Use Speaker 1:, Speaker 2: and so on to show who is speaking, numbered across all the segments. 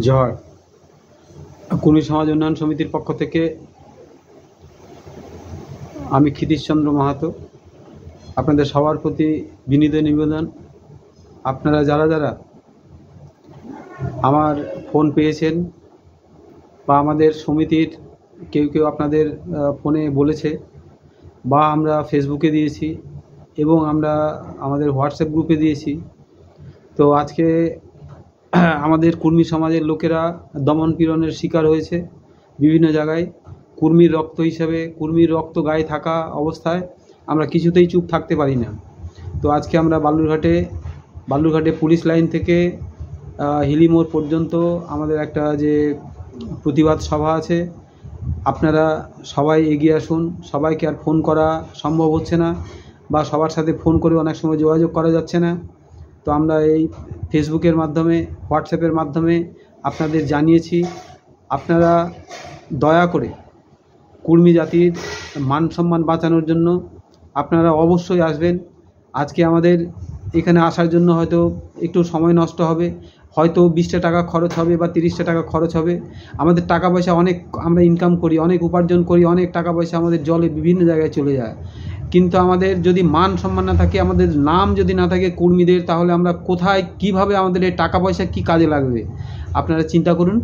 Speaker 1: জোহার। কুর্মী সমাজ উন্নয়ন সমিতির পক্ষ থেকে আমি ক্ষিতীশচন্দ্র মাহাতো আপনাদের সবার প্রতি বিনীত নিবেদন, আপনারা যারা যারা আমার ফোন পেয়েছেন বা আমাদের সমিতির কেউ কেউ আপনাদের ফোনে বলেছে বা আমরা ফেসবুকে দিয়েছি এবং আমরা আমাদের হোয়াটসঅ্যাপ গ্রুপে দিয়েছি। তো আজকে আমাদের কুর্মী সমাজের লোকেরা দমন পীড়নের শিকার হয়েছে বিভিন্ন জায়গায়। কুর্মীর রক্ত হিসাবে, কুর্মীর রক্ত গায়ে থাকা অবস্থায় আমরা কিছুতেই চুপ থাকতে পারি না। তো আজকে আমরা বালুরঘাটে পুলিশ লাইন থেকে হিলিমোড় পর্যন্ত আমাদের একটা যে প্রতিবাদ সভা আছে, আপনারা সবাই এগিয়ে আসুন। সবাইকে আর ফোন করা সম্ভব হচ্ছে না বা সবার সাথে ফোন করে অনেক সময় যোগাযোগ করা যাচ্ছে না। তো আমরা এই ফেসবুকের মাধ্যমে, হোয়াটসঅ্যাপের মাধ্যমে আপনাদের জানিয়েছি, আপনারা দয়া করে কুর্মী জাতির মান সম্মান বাঁচানোর জন্য আপনারা অবশ্যই আসবেন। আজকে আমাদের এখানে আসার জন্য হয়তো একটু সময় নষ্ট হবে, হয়তো 20টা টাকা খরচ হবে বা 30টা টাকা খরচ হবে। আমাদের টাকা পয়সা অনেক, আমরা ইনকাম করি, অনেক উপার্জন করি, অনেক টাকা পয়সা আমাদের জলে বিভিন্ন জায়গায় চলে যায়। কিন্তু আমাদের যদি মান সম্মান না থাকে, আমাদের নাম যদি না থাকে কুর্মীদের, তাহলে আমরা কোথায়, কিভাবে আমাদের এই টাকা পয়সা কি কাজে লাগবে? আপনারা চিন্তা করুন।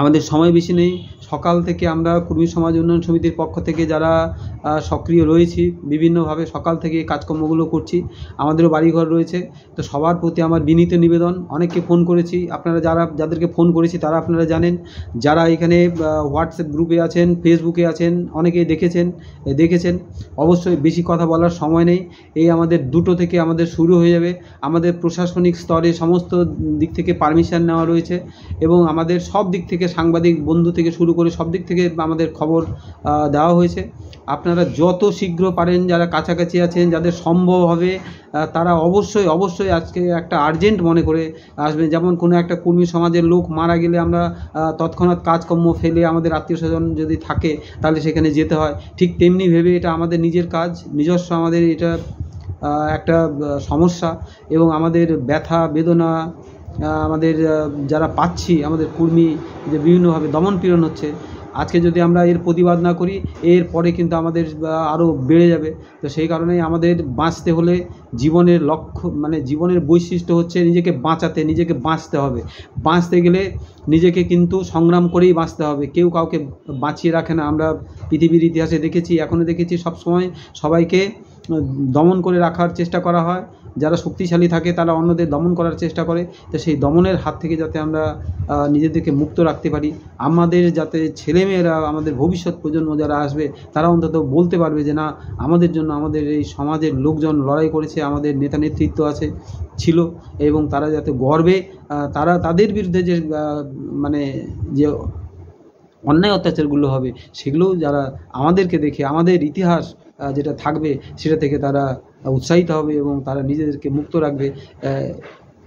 Speaker 1: আমাদের সময় বেশি নেই। সকাল থেকে আমরা কুর্মী সমাজ উন্নয়ন সমিতির পক্ষ থেকে যারা সক্রিয় রয়েছি, বিভিন্নভাবে সকাল থেকে কাজকর্মগুলো করছি। আমাদেরও বাড়িঘর রয়েছে। তো সবার প্রতি আমার বিনীত নিবেদন, অনেককে ফোন করেছি, আপনারা যাদেরকে ফোন করেছি তারা আপনারা জানেন। যারা এখানে হোয়াটসঅ্যাপ গ্রুপে আছেন, ফেসবুকে আছেন, অনেকেই দেখেছেন। অবশ্যই বেশি কথা বলার সময় নেই। এই আমাদের 2টো থেকে আমাদের শুরু হয়ে যাবে। আমাদের প্রশাসনিক স্তরে সমস্ত দিক থেকে পারমিশন নেওয়া রয়েছে এবং আমাদের সব দিক থেকে, সাংবাদিক বন্ধু থেকে শুরু করে সব দিক থেকে আমাদের খবর দেওয়া হয়েছে। আপনারা যত শীঘ্র পারেন, যারা কাছাকাছি আছেন, যাদের সম্ভব হবে, তারা অবশ্যই আজকে একটা আর্জেন্ট মনে করে আসবেন। যেমন কোনো একটা কুর্মী সমাজের লোক মারা গেলে আমরা তৎক্ষণাৎ কাজকর্ম ফেলে, আমাদের আত্মীয় স্বজন যদি থাকে তাহলে সেখানে যেতে হয়। ঠিক তেমনি ভেবে এটা আমাদের নিজের কাজ, নিজস্ব আমাদের এটা একটা সমস্যা এবং আমাদের ব্যথা বেদনা আমাদের যারা পাচ্ছি, আমাদের কুর্মী যে বিভিন্নভাবে দমন পীড়ন হচ্ছে, আজকে যদি আমরা এর প্রতিবাদ না করি, এর পরে কিন্তু আমাদের আরও বেড়ে যাবে। তো সেই কারণেই আমাদের বাঁচতে হলে জীবনের লক্ষ্য, মানে জীবনের বৈশিষ্ট্য হচ্ছে নিজেকে বাঁচতে হবে। বাঁচতে গেলে নিজেকে কিন্তু সংগ্রাম করেই বাঁচতে হবে। কেউ কাউকে বাঁচিয়ে রাখে না। আমরা পৃথিবীর ইতিহাসে দেখেছি, এখনও দেখেছি, সবসময় সবাইকে দমন করে রাখার চেষ্টা করা হয়। যারা শক্তিশালী থাকে তারা অন্যদের দমন করার চেষ্টা করে। তো সেই দমনের হাত থেকে যাতে আমরা নিজেদেরকে মুক্ত রাখতে পারি, আমাদের যাতে ছেলেমেয়েরা, আমাদের ভবিষ্যৎ প্রজন্ম যারা আসবে, তারা অন্তত বলতে পারবে যে না, আমাদের জন্য আমাদের এই সমাজের লোকজন লড়াই করেছে, আমাদের নেতা নেতৃত্ব ছিল, এবং তারা যাতে গর্বে তাদের বিরুদ্ধে যে মানে যে অন্যায় অত্যাচারগুলো হবে, সেগুলোও যারা আমাদেরকে দেখে, আমাদের ইতিহাস যেটা থাকবে সেটা থেকে তারা উৎসাহিত হবে এবং তারা নিজেদেরকে মুক্ত রাখবে।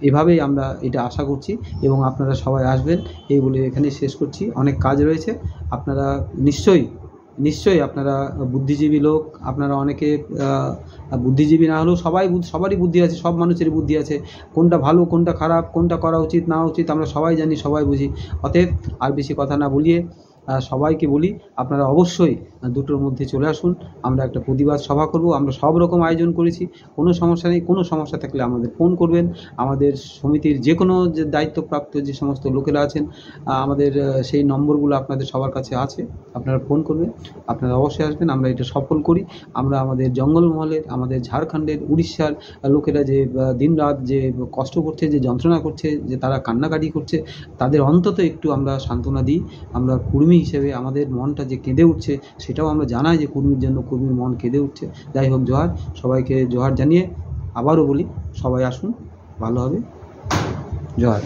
Speaker 1: এভাবেই আমরা এটা আশা করছি এবং আপনারা সবাই আসবেন এই বলে এখানে শেষ করছি। অনেক কাজ রয়েছে। আপনারা নিশ্চয়ই আপনারা বুদ্ধিজীবী লোক, আপনারা অনেকে বুদ্ধিজীবী না হলেও সবারই বুদ্ধি আছে, সব মানুষেরই বুদ্ধি আছে। কোনটা ভালো, কোনটা খারাপ, কোনটা করা উচিত না উচিত আমরা সবাই জানি, সবাই বুঝি। অতএব আর বেশি কথা না বলিয়ে সবাইকে বলি, আপনারা অবশ্যই 2টোর মধ্যে চলে আসুন। আমরা একটা প্রতিবাদ সভা করব। আমরা সব রকম আয়োজন করেছি, কোনো সমস্যা নেই। কোনো সমস্যা থাকলে আমাদের ফোন করবেন। আমাদের সমিতির যে কোনো যে দায়িত্বপ্রাপ্ত যে সমস্ত লোকেরা আছেন, আমাদের সেই নম্বরগুলো আপনাদের সবার কাছে আছে, আপনারা ফোন করবেন। আপনারা অবশ্যই আসবেন। আমরা এটা সফল করি। আমরা আমাদের জঙ্গলমহলের, আমাদের ঝাড়খণ্ডের, উড়িষ্যার লোকেরা যে দিনরাত যে কষ্ট করছে, যে যন্ত্রণা করছে, যে তারা কান্নাকাটি করছে, তাদের অন্তত একটু আমরা সান্ত্বনা দিই। আমরা কুর্মী হিসেবে আমাদের মনটা যে কেঁদে উঠছে, সেটাও আমরা জানাই যে কুর্মীর জন্য কুর্মীর মন কেঁদে উঠছে। যাই হোক, জোহার। সবাইকে জোহার জানিয়ে আবারও বলি, সবাই আসুন, ভালো হবে। জোহার।